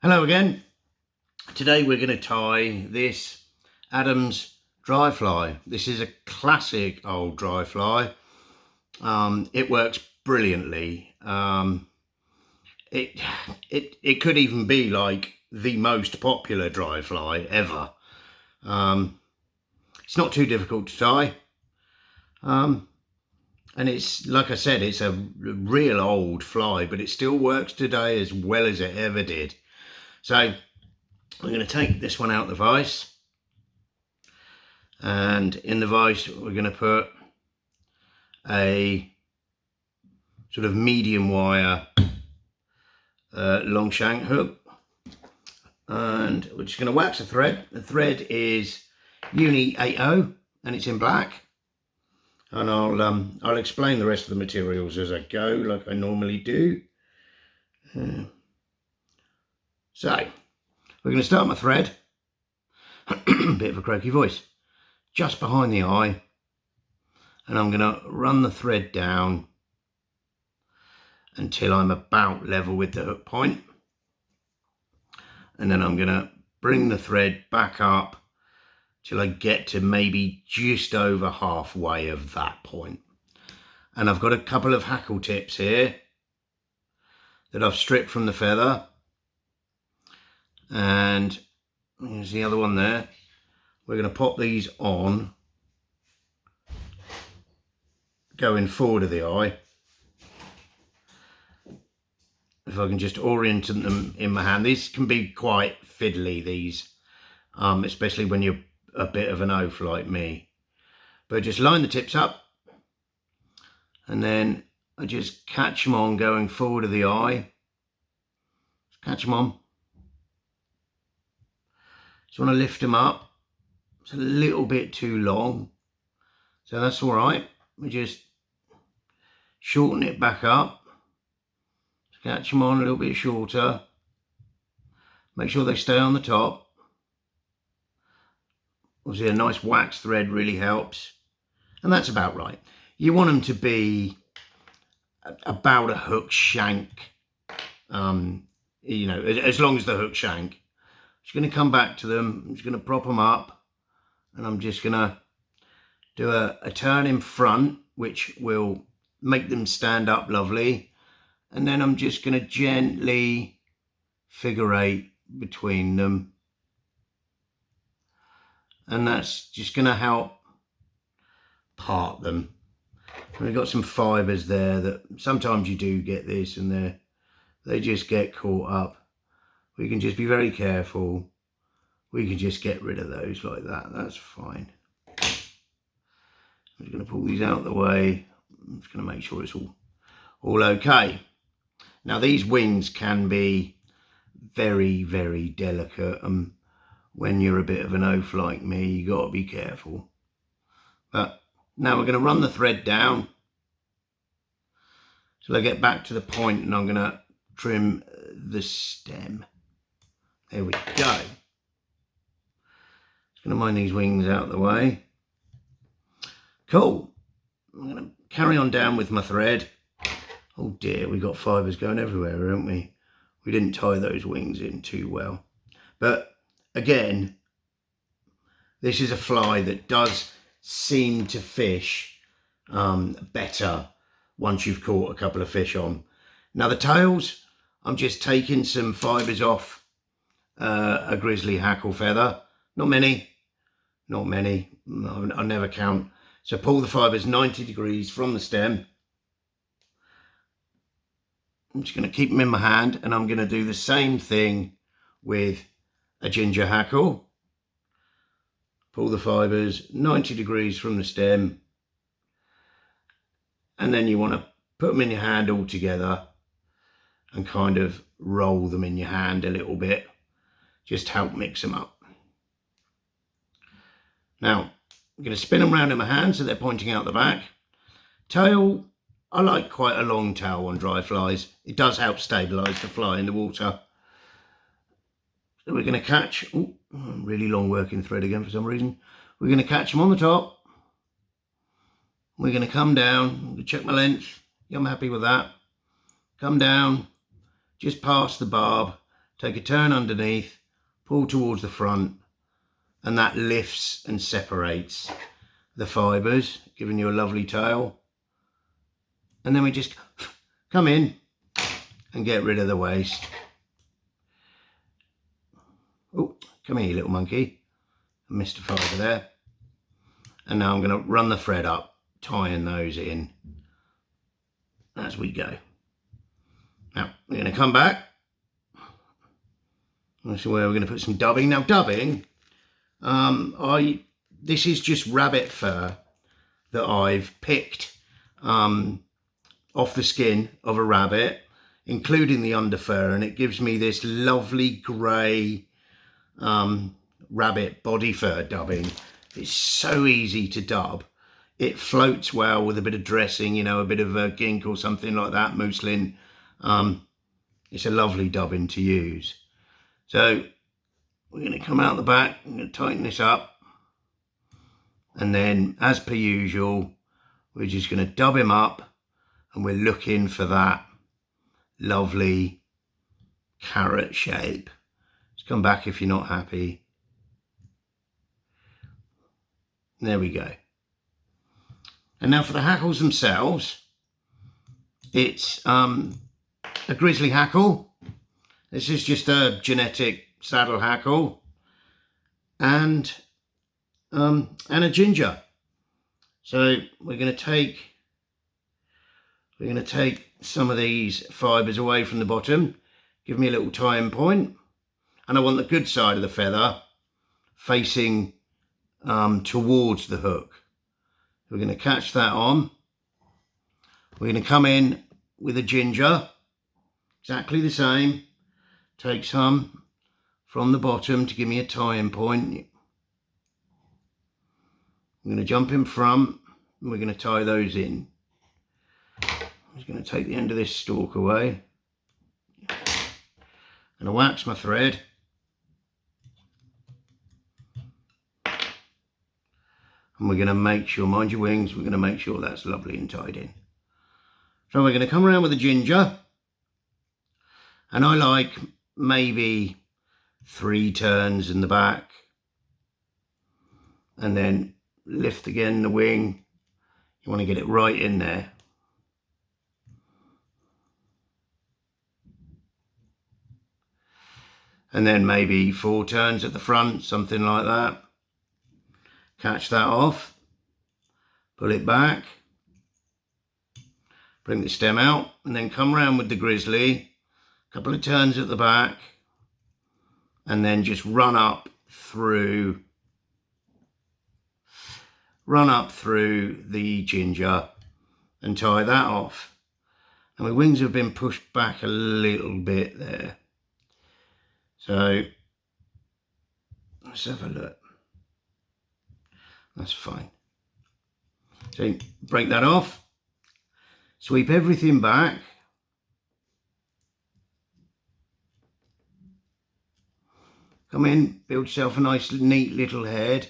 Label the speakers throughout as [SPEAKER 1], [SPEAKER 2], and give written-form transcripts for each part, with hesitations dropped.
[SPEAKER 1] Hello again. Today we're going to tie this Adams dry fly. This is a classic old dry fly. It works brilliantly. It could even be like the most popular dry fly ever. It's not too difficult to tie. And it's, like I said, it's a real old fly, but it still works today as well as it ever did. So we're going to take this one out of the vise, and in the vise we're going to put a sort of medium wire long shank hook, and we're just going to wax a thread. The thread is Uni 80 and it's in black, and I'll explain the rest of the materials as I go, like I normally do. So we're going to start my thread, bit of a croaky voice, just behind the eye, and I'm going to run the thread down until I'm about level with the hook point, and then I'm going to bring the thread back up till I get to maybe just over halfway of that point. And I've got a couple of hackle tips here that I've stripped from the feather, and here's the other one there. We're going to pop these on going forward of the eye. If I can just orient them in my hand. These can be quite fiddly, these, especially when you're a bit of an oaf like me. But just line the tips up, and then I just catch them on going forward of the eye. Just catch them on. Just want to lift them up. It's a little bit too long, so that's all right. We just shorten it back up. Catch them on a little bit shorter. Make sure they stay on the top. Obviously a nice wax thread really helps. And that's about right. You want them to be about a hook shank. You know, as long as the hook shank. I'm just going to come back to them. I'm just going to prop them up. And I'm just going to do a turn in front, which will make them stand up lovely. And then I'm just going to gently figure eight between them. And that's just going to help part them. And we've got some fibres there that sometimes you do get this, and they just get caught up. We can just be very careful. We can just get rid of those like that. That's fine. I'm just going to pull these out of the way. I'm just going to make sure it's all okay. Now these wings can be very, very delicate, and when you're a bit of an oaf like me, you got to be careful. But now we're going to run the thread down till I get back to the point, and I'm going to trim the stem. There we go. Just going to mind these wings out of the way. Cool. I'm going to carry on down with my thread. Oh dear, we got fibres going everywhere, haven't we? We didn't tie those wings in too well. But again, this is a fly that does seem to fish better once you've caught a couple of fish on. Now the tails, I'm just taking some fibres off a grizzly hackle feather. Not many. I never count. So pull the fibres 90 degrees from the stem. I'm just going to keep them in my hand, and I'm going to do the same thing with a ginger hackle. Pull the fibres 90 degrees from the stem, and then you want to put them in your hand all together and kind of roll them in your hand a little bit. Just help mix them up. Now, I'm going to spin them around in my hand so they're pointing out the back. Tail, I like quite a long tail on dry flies. It does help stabilise the fly in the water. So we're going to catch, really long working thread again for some reason. We're going to catch them on the top. We're going to come down. I'm going to check my length. Yeah, I'm happy with that. Come down, just past the barb, take a turn underneath, pull towards the front, and that lifts and separates the fibres, giving you a lovely tail. And then we just come in and get rid of the waste. Oh, come here, you little monkey. I missed a fibre there. And now I'm going to run the thread up, tying those in as we go. Now, we're going to come back. This is where we're going to put some dubbing. Now, dubbing, this is just rabbit fur that I've picked off the skin of a rabbit, including the underfur, and it gives me this lovely grey rabbit body fur dubbing. It's so easy to dub. It floats well with a bit of dressing, you know, a bit of a gink or something like that, muslin. It's a lovely dubbing to use. So we're going to come out the back, I'm going to tighten this up, and then as per usual, we're just going to dub him up, and we're looking for that lovely carrot shape. Just come back if you're not happy. There we go. And now for the hackles themselves, it's a grizzly hackle. This is just a genetic saddle hackle, and a ginger. So we're going to take some of these fibres away from the bottom. Give me a little tying point, and I want the good side of the feather facing towards the hook. We're going to catch that on. We're going to come in with a ginger, exactly the same. Take some from the bottom to give me a tying point. I'm going to jump in front, and we're going to tie those in. I'm just going to take the end of this stalk away. And I wax my thread. And we're going to make sure, mind your wings, we're going to make sure that's lovely and tied in. So we're going to come around with a ginger. And I like maybe 3 turns in the back. And then lift again the wing. You want to get it right in there. And then maybe 4 turns at the front, something like that. Catch that off, pull it back, bring the stem out, and then come round with the grizzly, a couple of turns at the back, and then just run up through the ginger and tie that off. And my wings have been pushed back a little bit there. So let's have a look. That's fine. So break that off, sweep everything back, come in, build yourself a nice neat little head.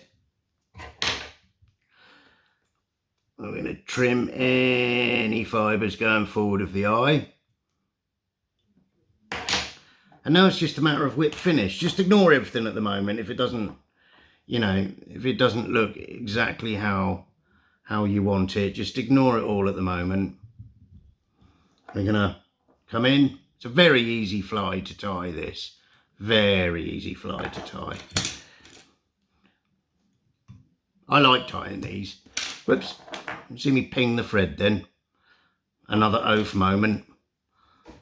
[SPEAKER 1] We're going to trim any fibres going forward of the eye. And now it's just a matter of whip finish. Just ignore everything at the moment if it doesn't, you know, if it doesn't look exactly how you want it. Just ignore it all at the moment. We're going to come in. It's a very easy fly to tie this. Very easy fly to tie. I like tying these. Whoops. You see me ping the thread then. Another oaf moment.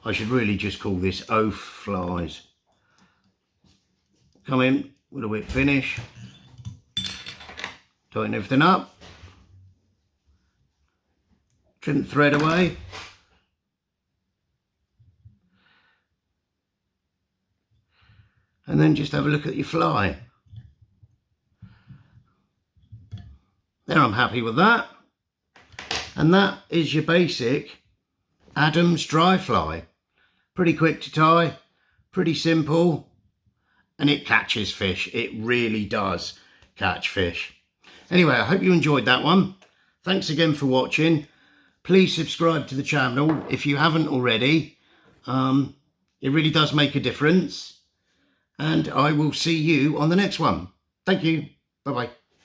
[SPEAKER 1] I should really just call this oaf flies. Come in with a whip finish. Tighten everything up. Trim the thread away. And then just have a look at your fly. There, I'm happy with that. And that is your basic Adams dry fly. Pretty quick to tie, pretty simple, and it catches fish. It really does catch fish. Anyway, I hope you enjoyed that one. Thanks again for watching. Please subscribe to the channel if you haven't already. You It really does make a difference. And I will see you on the next one. Thank you. Bye-bye.